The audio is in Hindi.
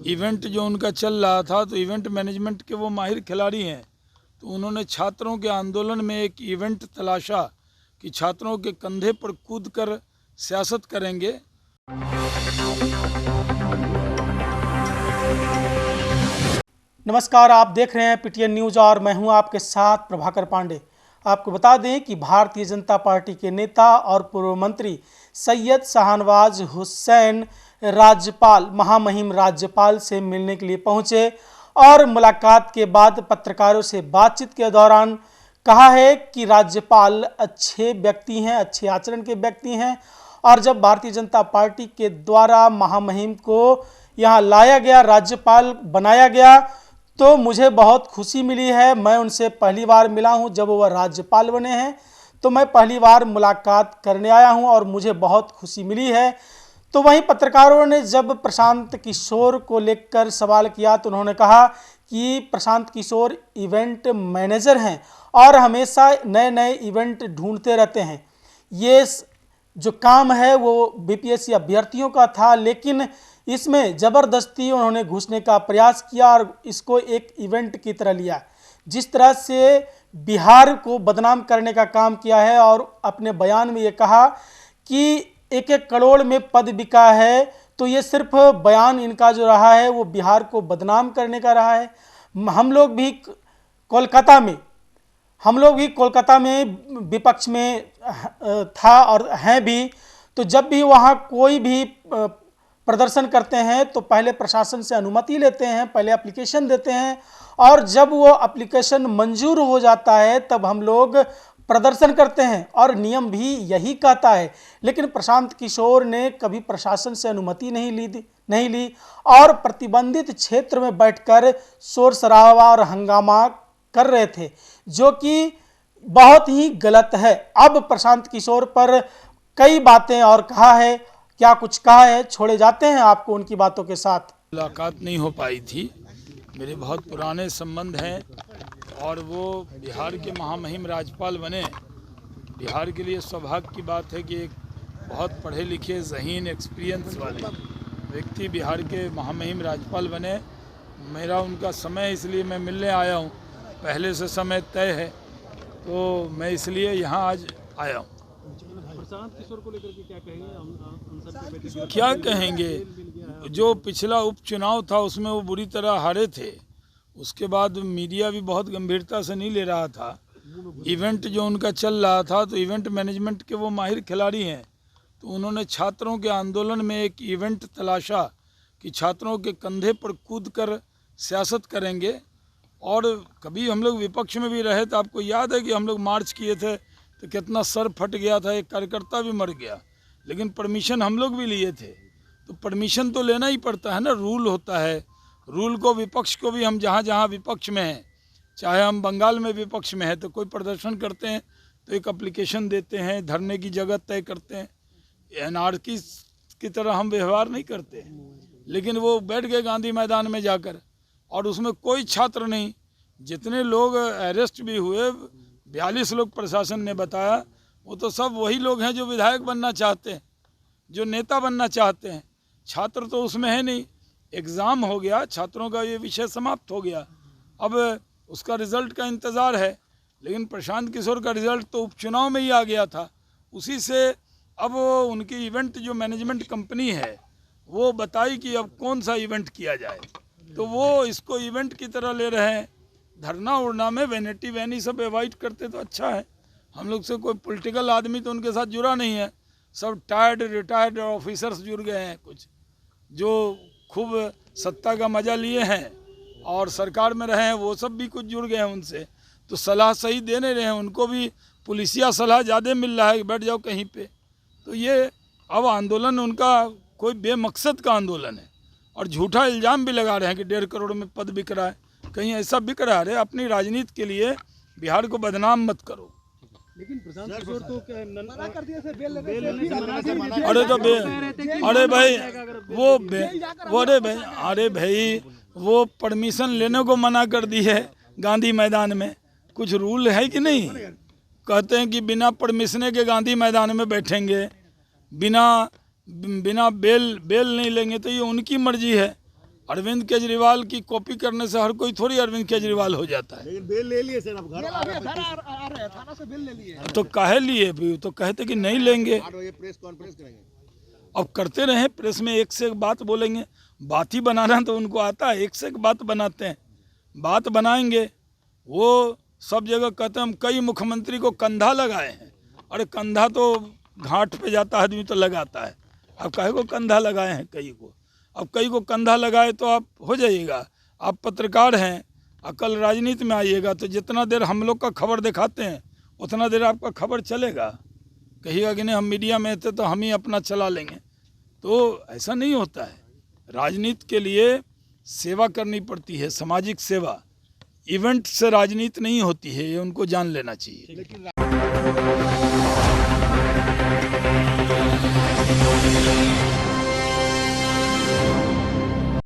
इवेंट जो उनका चल रहा था, तो इवेंट मैनेजमेंट के वो माहिर खिलाड़ी हैं, तो उन्होंने छात्रों के आंदोलन में एक इवेंट तलाशा कि छात्रों के कंधे पर कूदकर सियासत करेंगे। नमस्कार, आप देख रहे हैं पीटीएन न्यूज़ और मैं हूं आपके साथ प्रभाकर पांडे। आपको बता दें कि भारतीय जनता पार्टी के नेता और पूर्व मंत्री सैयद शाहनवाज हुसैन राज्यपाल महामहिम राज्यपाल से मिलने के लिए पहुंचे और मुलाकात के बाद पत्रकारों से बातचीत के दौरान कहा है कि राज्यपाल अच्छे व्यक्ति हैं, अच्छे आचरण के व्यक्ति हैं और जब भारतीय जनता पार्टी के द्वारा महामहिम को यहाँ लाया गया, राज्यपाल बनाया गया, तो मुझे बहुत खुशी मिली है। मैं उनसे पहली बार मिला हूं, जब वह राज्यपाल बने हैं तो मैं पहली बार मुलाकात करने आया हूं और मुझे बहुत खुशी मिली है। तो वहीं पत्रकारों ने जब प्रशांत किशोर को लेकर सवाल किया तो उन्होंने कहा कि प्रशांत किशोर इवेंट मैनेजर हैं और हमेशा नए नए इवेंट ढूंढते रहते हैं। ये जो काम है वो बीपीएससी अभ्यर्थियों का था, लेकिन इसमें ज़बरदस्ती उन्होंने घुसने का प्रयास किया और इसको एक इवेंट की तरह लिया। जिस तरह से बिहार को बदनाम करने का काम किया है और अपने बयान में ये कहा कि 1-1 करोड़ में पद बिका है, तो ये सिर्फ बयान इनका जो रहा है वो बिहार को बदनाम करने का रहा है। हम लोग भी कोलकाता में विपक्ष में था और हैं भी, तो जब भी वहाँ कोई भी प्रदर्शन करते हैं तो पहले प्रशासन से अनुमति लेते हैं, पहले एप्लीकेशन देते हैं और जब वो एप्लीकेशन मंजूर हो जाता है तब हम लोग प्रदर्शन करते हैं और नियम भी यही कहता है। लेकिन प्रशांत किशोर ने कभी प्रशासन से अनुमति नहीं ली और प्रतिबंधित क्षेत्र में बैठकर शोर शराबा और हंगामा कर रहे थे, जो कि बहुत ही गलत है। अब प्रशांत किशोर पर कई बातें और कहा है, क्या कुछ कहा है, छोड़े जाते हैं आपको उनकी बातों के साथ। मुलाकात नहीं हो पाई थी, मेरे बहुत पुराने संबंध हैं और वो बिहार के महामहिम राज्यपाल बने। बिहार के लिए सौभाग्य की बात है कि एक बहुत पढ़े लिखे ज़हीन एक्सपीरियंस वाले व्यक्ति बिहार के महामहिम राज्यपाल बने। मेरा उनका समय इसलिए मैं मिलने आया हूँ, पहले से समय तय है, तो मैं इसलिए यहाँ आज आया हूँ। प्रशांत किशोर को लेकर के क्या कहेंगे? क्या कहेंगे, जो पिछला उपचुनाव था उसमें वो बुरी तरह हारे थे, उसके बाद मीडिया भी बहुत गंभीरता से नहीं ले रहा था। इवेंट जो उनका चल रहा था, तो इवेंट मैनेजमेंट के वो माहिर खिलाड़ी हैं, तो उन्होंने छात्रों के आंदोलन में एक इवेंट तलाशा कि छात्रों के कंधे पर कूदकर सियासत करेंगे। और कभी हम लोग विपक्ष में भी रहे तो आपको याद है कि हम लोग मार्च किए थे तो कितना सर फट गया था, एक कार्यकर्ता भी मर गया, लेकिन परमिशन हम लोग भी लिए थे। तो परमिशन तो लेना ही पड़ता है ना, रूल होता है। रूल को विपक्ष को भी, हम जहाँ जहाँ विपक्ष में हैं, चाहे हम बंगाल में विपक्ष में हैं, तो कोई प्रदर्शन करते हैं तो एक एप्लीकेशन देते हैं, धरने की जगह तय करते हैं। एनआरकी की तरह हम व्यवहार नहीं करते, लेकिन वो बैठ गए गांधी मैदान में जाकर और उसमें कोई छात्र नहीं। जितने लोग अरेस्ट भी हुए, 42 लोग प्रशासन ने बताया, वो तो सब वही लोग हैं जो विधायक बनना चाहते हैं, जो नेता बनना चाहते हैं। छात्र तो उसमें है नहीं। एग्ज़ाम हो गया, छात्रों का ये विषय समाप्त हो गया, अब उसका रिज़ल्ट का इंतज़ार है। लेकिन प्रशांत किशोर का रिज़ल्ट तो उपचुनाव में ही आ गया था, उसी से अब उनकी इवेंट जो मैनेजमेंट कंपनी है वो बताई कि अब कौन सा इवेंट किया जाए, तो वो इसको इवेंट की तरह ले रहे हैं। धरना उड़ना में वैनिटी वैनी सब अवॉइड करते तो अच्छा है। हम लोग से कोई पॉलिटिकल आदमी तो उनके साथ जुड़ा नहीं है, सब रिटायर्ड ऑफिसर्स जुड़ गए हैं, कुछ जो खूब सत्ता का मज़ा लिए हैं और सरकार में रहे हैं, वो सब भी कुछ जुड़ गए हैं उनसे। तो सलाह सही दे नहीं रहे हैं, उनको भी पुलिसिया सलाह ज़्यादा मिल रहा है कि बैठ जाओ कहीं पे। तो ये अब आंदोलन उनका कोई बेमकसद का आंदोलन है और झूठा इल्ज़ाम भी लगा रहे हैं कि 1.5 करोड़ में पद बिक रहा है। कहीं ऐसा बिक रहा है? अपनी राजनीति के लिए बिहार को बदनाम मत करो। लेकिन प्रशांत किशोर तो मना कर दिया सर, अरे तो अरे भाई वो परमिशन लेने को मना कर दी है गांधी मैदान में। कुछ रूल है कि नहीं? कहते हैं कि बिना परमिशन के गांधी मैदान में बैठेंगे, बिना बेल नहीं लेंगे, तो ये उनकी मर्जी है। अरविंद केजरीवाल की कॉपी करने से हर कोई थोड़ी अरविंद केजरीवाल हो जाता है। लेकिन बेल ले लिए सर, अब घर आ रहे हैं, थाना से बिल ले लिए। तो काहे लिए भी, तो कहते कि नहीं लेंगे। 8 बजे प्रेस कॉन्फ्रेंस करेंगे। अब करते रहे, प्रेस में एक से एक बात बोलेंगे। बात ही बनाना तो उनको आता है, एक से एक बात बनाते हैं, बात बनाएंगे। वो सब जगह कहते हैं हम कई मुख्यमंत्री को कंधा लगाए हैं। अरे कंधा तो घाट पे जाता आदमी तो लगाता है, अब काहे को कंधा लगाए हैं कई को। अब कई को कंधा लगाए तो आप हो जाइएगा। आप पत्रकार हैं, कल राजनीति में आइएगा तो जितना देर हम लोग का खबर दिखाते हैं उतना देर आपका खबर चलेगा। कहिएगा कि नहीं हम मीडिया में थे तो हम ही अपना चला लेंगे, तो ऐसा नहीं होता है। राजनीति के लिए सेवा करनी पड़ती है, सामाजिक सेवा। इवेंट से राजनीति नहीं होती है, ये उनको जान लेना चाहिए।